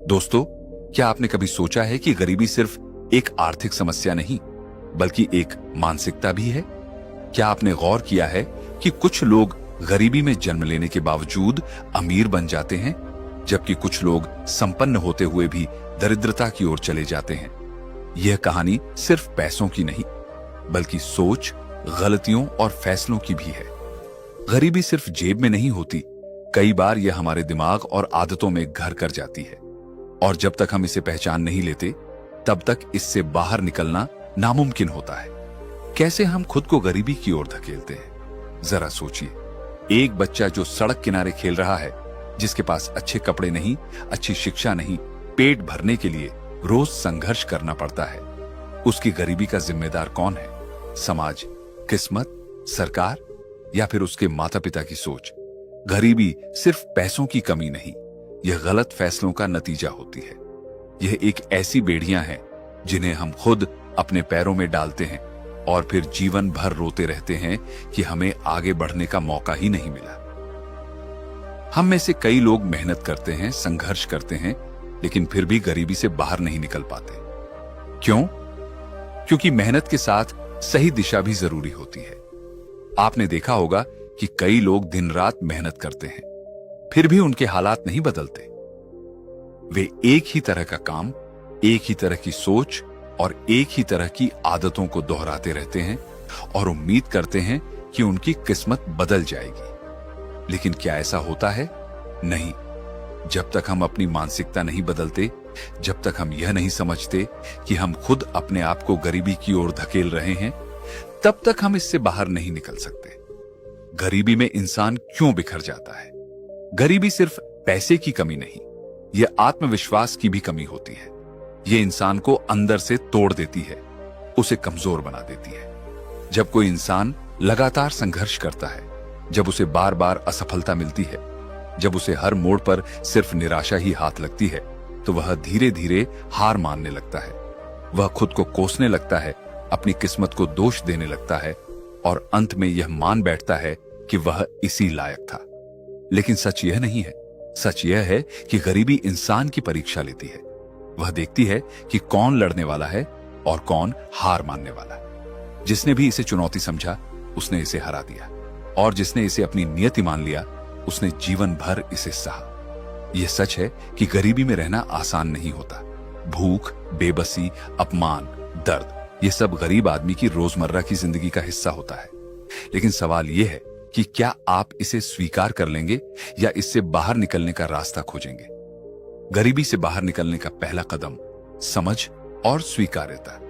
दोस्तों, क्या आपने कभी सोचा है कि गरीबी सिर्फ एक आर्थिक समस्या नहीं, बल्कि एक मानसिकता भी है? क्या आपने गौर किया है कि कुछ लोग गरीबी में जन्म लेने के बावजूद अमीर बन जाते हैं, जबकि कुछ लोग संपन्न होते हुए भी दरिद्रता की ओर चले जाते हैं? यह कहानी सिर्फ पैसों की नहीं, बल्कि सोच, गलतियों और फैसलों की भी है। गरीबी सिर्फ जेब में नहीं होती, कई बार यह हमारे दिमाग और आदतों में घर कर जाती है, और जब तक हम इसे पहचान नहीं लेते, तब तक इससे बाहर निकलना नामुमकिन होता है। कैसे हम खुद को गरीबी की ओर धकेलते हैं? जरा सोचिए, एक बच्चा जो सड़क किनारे खेल रहा है, जिसके पास अच्छे कपड़े नहीं, अच्छी शिक्षा नहीं, पेट भरने के लिए रोज संघर्ष करना पड़ता है, उसकी गरीबी का जिम्मेदार कौन है? समाज, किस्मत, सरकार, या फिर उसके माता पिता की सोच? गरीबी सिर्फ पैसों की कमी नहीं, यह गलत फैसलों का नतीजा होती है। यह एक ऐसी बेड़ियां हैं जिन्हें हम खुद अपने पैरों में डालते हैं और फिर जीवन भर रोते रहते हैं कि हमें आगे बढ़ने का मौका ही नहीं मिला। हम में से कई लोग मेहनत करते हैं, संघर्ष करते हैं, लेकिन फिर भी गरीबी से बाहर नहीं निकल पाते। क्यों? क्योंकि मेहनत के साथ सही दिशा भी जरूरी होती है। आपने देखा होगा कि कई लोग दिन रात मेहनत करते हैं, फिर भी उनके हालात नहीं बदलते। वे एक ही तरह का काम, एक ही तरह की सोच और एक ही तरह की आदतों को दोहराते रहते हैं और उम्मीद करते हैं कि उनकी किस्मत बदल जाएगी। लेकिन क्या ऐसा होता है? नहीं। जब तक हम अपनी मानसिकता नहीं बदलते, जब तक हम यह नहीं समझते कि हम खुद अपने आप को गरीबी की ओर धकेल रहे हैं, तब तक हम इससे बाहर नहीं निकल सकते। गरीबी में इंसान क्यों बिखर जाता है? गरीबी सिर्फ पैसे की कमी नहीं, यह आत्मविश्वास की भी कमी होती है। यह इंसान को अंदर से तोड़ देती है, उसे कमजोर बना देती है। जब कोई इंसान लगातार संघर्ष करता है, जब उसे बार बार असफलता मिलती है, जब उसे हर मोड़ पर सिर्फ निराशा ही हाथ लगती है, तो वह धीरे धीरे हार मानने लगता है। वह खुद को कोसने लगता है, अपनी किस्मत को दोष देने लगता है और अंत में यह मान बैठता है कि वह इसी लायक था। लेकिन सच यह नहीं है। सच यह है कि गरीबी इंसान की परीक्षा लेती है। वह देखती है कि कौन लड़ने वाला है और कौन हार मानने वाला। जिसने भी इसे चुनौती समझा, उसने इसे हरा दिया, और जिसने इसे अपनी नियति मान लिया, उसने जीवन भर इसे सहा। यह सच है कि गरीबी में रहना आसान नहीं होता। भूख, बेबसी, अपमान, दर्द, यह सब गरीब आदमी की रोजमर्रा की जिंदगी का हिस्सा होता है। लेकिन सवाल यह है कि क्या आप इसे स्वीकार कर लेंगे या इससे बाहर निकलने का रास्ता खोजेंगे? गरीबी से बाहर निकलने का पहला कदम समझ और स्वीकार्यता।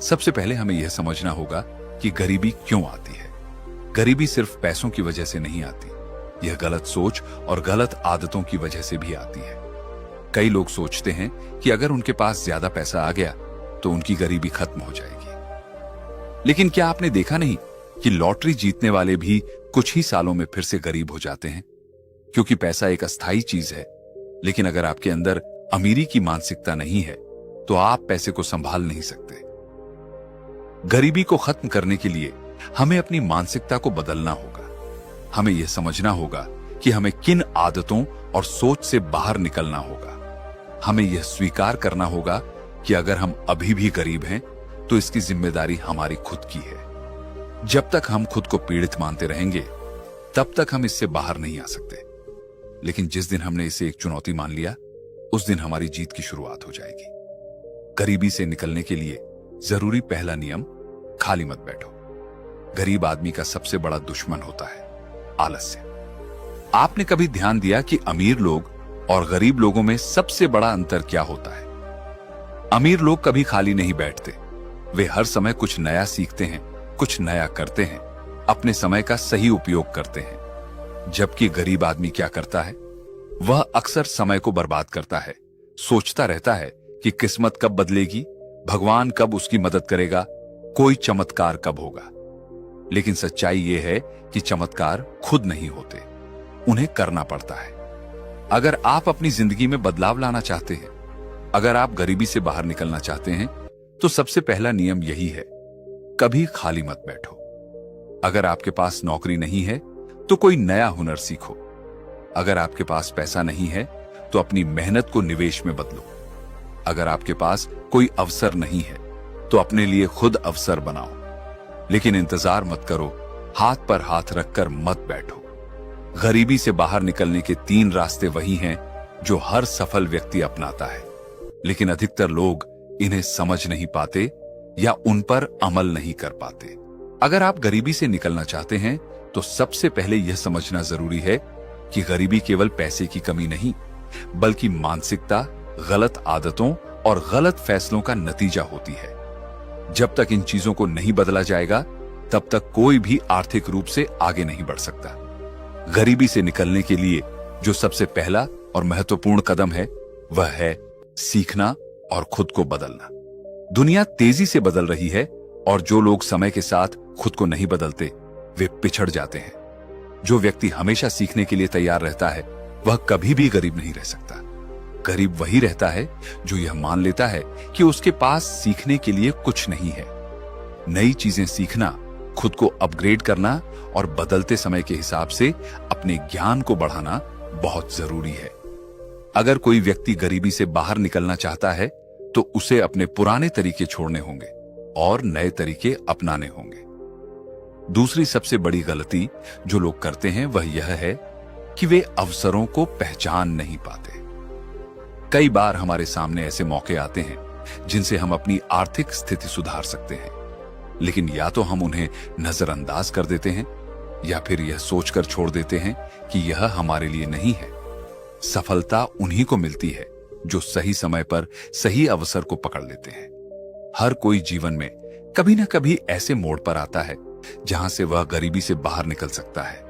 सबसे पहले हमें यह समझना होगा कि गरीबी क्यों आती है। गरीबी सिर्फ पैसों की वजह से नहीं आती, यह गलत सोच और गलत आदतों की वजह से भी आती है। कई लोग सोचते हैं कि अगर उनके पास ज्यादा पैसा आ गया तो उनकी गरीबी खत्म हो जाएगी। लेकिन क्या आपने देखा नहीं कि लॉटरी जीतने वाले भी कुछ ही सालों में फिर से गरीब हो जाते हैं? क्योंकि पैसा एक अस्थायी चीज है, लेकिन अगर आपके अंदर अमीरी की मानसिकता नहीं है, तो आप पैसे को संभाल नहीं सकते। गरीबी को खत्म करने के लिए हमें अपनी मानसिकता को बदलना होगा। हमें यह समझना होगा कि हमें किन आदतों और सोच से बाहर निकलना होगा। हमें यह स्वीकार करना होगा कि अगर हम अभी भी गरीब हैं, तो इसकी जिम्मेदारी हमारी खुद की है। जब तक हम खुद को पीड़ित मानते रहेंगे, तब तक हम इससे बाहर नहीं आ सकते। लेकिन जिस दिन हमने इसे एक चुनौती मान लिया, उस दिन हमारी जीत की शुरुआत हो जाएगी। गरीबी से निकलने के लिए जरूरी पहला नियम, खाली मत बैठो। गरीब आदमी का सबसे बड़ा दुश्मन होता है आलस्य। आपने कभी ध्यान दिया कि अमीर लोग और गरीब लोगों में सबसे बड़ा अंतर क्या होता है? अमीर लोग कभी खाली नहीं बैठते। वे हर समय कुछ नया सीखते हैं, कुछ नया करते हैं, अपने समय का सही उपयोग करते हैं। जबकि गरीब आदमी क्या करता है? वह अक्सर समय को बर्बाद करता है, सोचता रहता है कि किस्मत कब बदलेगी, भगवान कब उसकी मदद करेगा, कोई चमत्कार कब होगा। लेकिन सच्चाई यह है कि चमत्कार खुद नहीं होते, उन्हें करना पड़ता है। अगर आप अपनी जिंदगी में बदलाव लाना चाहते हैं, अगर आप गरीबी से बाहर निकलना चाहते हैं, तो सबसे पहला नियम यही है, कभी खाली मत बैठो। अगर आपके पास नौकरी नहीं है, तो कोई नया हुनर सीखो। अगर आपके पास पैसा नहीं है, तो अपनी मेहनत को निवेश में बदलो। अगर आपके पास कोई अवसर नहीं है तो अपने लिए खुद अवसर बनाओ, लेकिन इंतजार मत करो, हाथ पर हाथ रखकर मत बैठो। गरीबी से बाहर निकलने के 3 रास्ते वही हैं जो हर सफल व्यक्ति अपनाता है, लेकिन अधिकतर लोग इन्हें समझ नहीं पाते या उन पर अमल नहीं कर पाते। अगर आप गरीबी से निकलना चाहते हैं तो सबसे पहले यह समझना जरूरी है कि गरीबी केवल पैसे की कमी नहीं, बल्कि मानसिकता, गलत आदतों और गलत फैसलों का नतीजा होती है। जब तक इन चीजों को नहीं बदला जाएगा तब तक कोई भी आर्थिक रूप से आगे नहीं बढ़ सकता। गरीबी से निकलने के लिए जो सबसे पहला और महत्वपूर्ण कदम है वह है सीखना और खुद को बदलना। दुनिया तेजी से बदल रही है और जो लोग समय के साथ खुद को नहीं बदलते वे पिछड़ जाते हैं। जो व्यक्ति हमेशा सीखने के लिए तैयार रहता है वह कभी भी गरीब नहीं रह सकता। गरीब वही रहता है जो यह मान लेता है कि उसके पास सीखने के लिए कुछ नहीं है। नई चीजें सीखना, खुद को अपग्रेड करना और बदलते समय के हिसाब से अपने ज्ञान को बढ़ाना बहुत जरूरी है। अगर कोई व्यक्ति गरीबी से बाहर निकलना चाहता है तो उसे अपने पुराने तरीके छोड़ने होंगे और नए तरीके अपनाने होंगे। दूसरी सबसे बड़ी गलती जो लोग करते हैं वह यह है कि वे अवसरों को पहचान नहीं पाते। कई बार हमारे सामने ऐसे मौके आते हैं जिनसे हम अपनी आर्थिक स्थिति सुधार सकते हैं, लेकिन या तो हम उन्हें नजरअंदाज कर देते हैं या फिर यह सोचकर छोड़ देते हैं कि यह हमारे लिए नहीं है। सफलता उन्हीं को मिलती है जो सही समय पर सही अवसर को पकड़ लेते हैं। हर कोई जीवन में कभी ना कभी ऐसे मोड़ पर आता है जहां से वह गरीबी से बाहर निकल सकता है,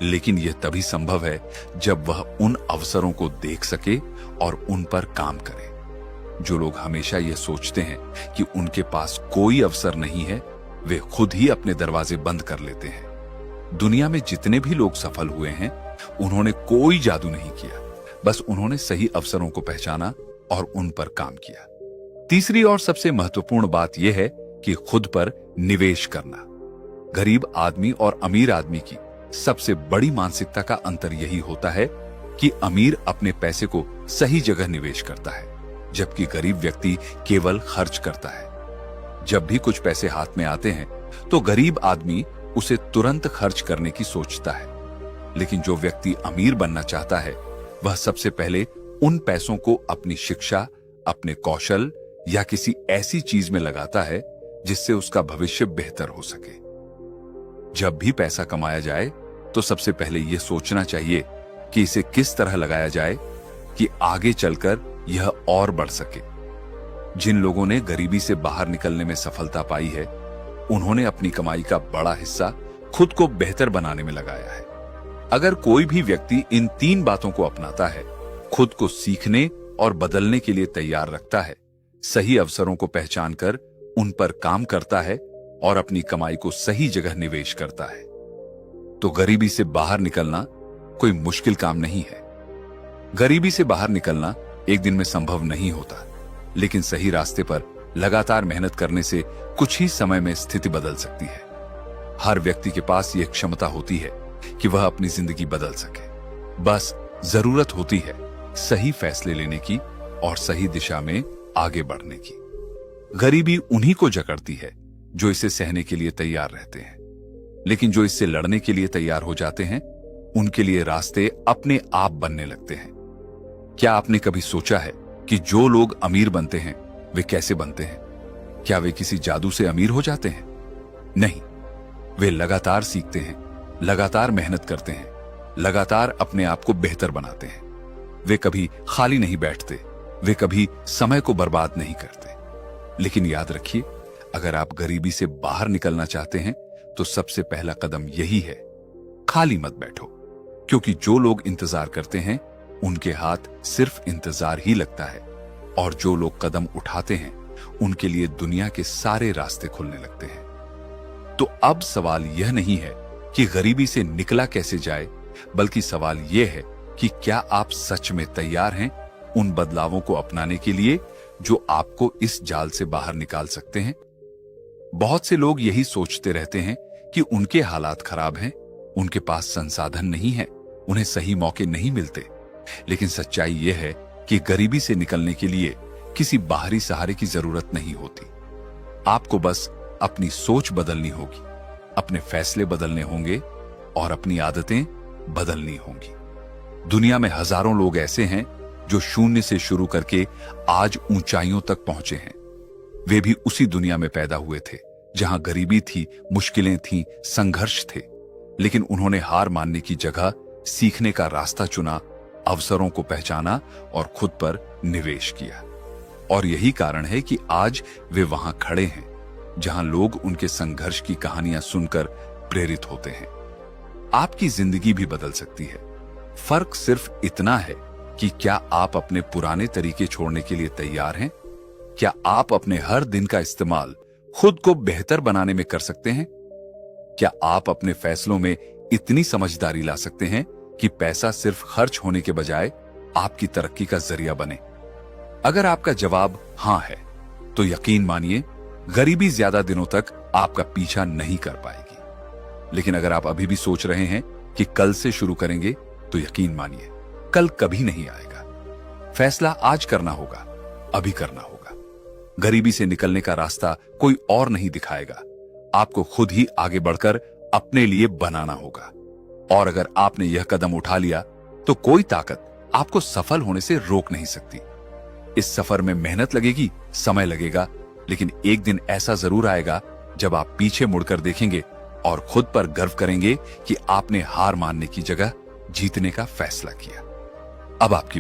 लेकिन यह तभी संभव है जब वह उन अवसरों को देख सके और उन पर काम करे। जो लोग हमेशा यह सोचते हैं कि उनके पास कोई अवसर नहीं है, वे खुद ही अपने दरवाजे बंद कर लेते हैं। दुनिया में जितने भी लोग सफल हुए हैं उन्होंने कोई जादू नहीं किया, बस उन्होंने सही अवसरों को पहचाना और उन पर काम किया। तीसरी और सबसे महत्वपूर्ण बात यह है कि खुद पर निवेश करना। गरीब आदमी और अमीर आदमी की सबसे बड़ी मानसिकता का अंतर यही होता है कि अमीर अपने पैसे को सही जगह निवेश करता है, जबकि गरीब व्यक्ति केवल खर्च करता है। जब भी कुछ पैसे हाथ में आते हैं तो गरीब आदमी उसे तुरंत खर्च करने की सोचता है, लेकिन जो व्यक्ति अमीर बनना चाहता है वह सबसे पहले उन पैसों को अपनी शिक्षा, अपने कौशल या किसी ऐसी चीज में लगाता है जिससे उसका भविष्य बेहतर हो सके। जब भी पैसा कमाया जाए तो सबसे पहले यह सोचना चाहिए कि इसे किस तरह लगाया जाए कि आगे चलकर यह और बढ़ सके। जिन लोगों ने गरीबी से बाहर निकलने में सफलता पाई है उन्होंने अपनी कमाई का बड़ा हिस्सा खुद को बेहतर बनाने में लगाया है। अगर कोई भी व्यक्ति इन 3 बातों को अपनाता है, खुद को सीखने और बदलने के लिए तैयार रखता है, सही अवसरों को पहचान कर उन पर काम करता है और अपनी कमाई को सही जगह निवेश करता है, तो गरीबी से बाहर निकलना कोई मुश्किल काम नहीं है। गरीबी से बाहर निकलना एक दिन में संभव नहीं होता, लेकिन सही रास्ते पर लगातार मेहनत करने से कुछ ही समय में स्थिति बदल सकती है। हर व्यक्ति के पास यह क्षमता होती है कि वह अपनी जिंदगी बदल सके। बस जरूरत होती है सही फैसले लेने की और सही दिशा में आगे बढ़ने की। गरीबी उन्हीं को जकड़ती है जो इसे सहने के लिए तैयार रहते हैं, लेकिन जो इससे लड़ने के लिए तैयार हो जाते हैं उनके लिए रास्ते अपने आप बनने लगते हैं। क्या आपने कभी सोचा है कि जो लोग अमीर बनते हैं वे कैसे बनते हैं? क्या वे किसी जादू से अमीर हो जाते हैं? नहीं, वे लगातार सीखते हैं, लगातार मेहनत करते हैं, लगातार अपने आप को बेहतर बनाते हैं। वे कभी खाली नहीं बैठते, वे कभी समय को बर्बाद नहीं करते। लेकिन याद रखिए, अगर आप गरीबी से बाहर निकलना चाहते हैं तो सबसे पहला कदम यही है, खाली मत बैठो, क्योंकि जो लोग इंतजार करते हैं उनके हाथ सिर्फ इंतजार ही लगता है, और जो लोग कदम उठाते हैं उनके लिए दुनिया के सारे रास्ते खुलने लगते हैं। तो अब सवाल यह नहीं है कि गरीबी से निकला कैसे जाए, बल्कि सवाल यह है कि क्या आप सच में तैयार हैं उन बदलावों को अपनाने के लिए जो आपको इस जाल से बाहर निकाल सकते हैं। बहुत से लोग यही सोचते रहते हैं कि उनके हालात खराब हैं, उनके पास संसाधन नहीं है, उन्हें सही मौके नहीं मिलते, लेकिन सच्चाई यह है कि गरीबी से निकलने के लिए किसी बाहरी सहारे की जरूरत नहीं होती। आपको बस अपनी सोच बदलनी होगी, अपने फैसले बदलने होंगे और अपनी आदतें बदलनी होंगी। दुनिया में हजारों लोग ऐसे हैं जो शून्य से शुरू करके आज ऊंचाइयों तक पहुंचे हैं। वे भी उसी दुनिया में पैदा हुए थे जहां गरीबी थी, मुश्किलें थीं, संघर्ष थे, लेकिन उन्होंने हार मानने की जगह सीखने का रास्ता चुना, अवसरों को पहचाना और खुद पर निवेश किया। और यही कारण है कि आज वे वहां खड़े हैं जहां लोग उनके संघर्ष की कहानियां सुनकर प्रेरित होते हैं। आपकी जिंदगी भी बदल सकती है। फर्क सिर्फ इतना है कि क्या आप अपने पुराने तरीके छोड़ने के लिए तैयार हैं? क्या आप अपने हर दिन का इस्तेमाल खुद को बेहतर बनाने में कर सकते हैं? क्या आप अपने फैसलों में इतनी समझदारी ला सकते हैं कि पैसा सिर्फ खर्च होने के बजाय आपकी तरक्की का जरिया बने? अगर आपका जवाब हां है, तो यकीन मानिए गरीबी ज्यादा दिनों तक आपका पीछा नहीं कर पाएगी। लेकिन अगर आप अभी भी सोच रहे हैं कि कल से शुरू करेंगे, तो यकीन मानिए कल कभी नहीं आएगा। फैसला आज करना होगा, अभी करना होगा। गरीबी से निकलने का रास्ता कोई और नहीं दिखाएगा, आपको खुद ही आगे बढ़कर अपने लिए बनाना होगा। और अगर आपने यह कदम उठा लिया, तो कोई ताकत आपको सफल होने से रोक नहीं सकती। इस सफर में मेहनत लगेगी, समय लगेगा, लेकिन एक दिन ऐसा जरूर आएगा जब आप पीछे मुड़कर देखेंगे और खुद पर गर्व करेंगे कि आपने हार मानने की जगह जीतने का फैसला किया। अब आपकी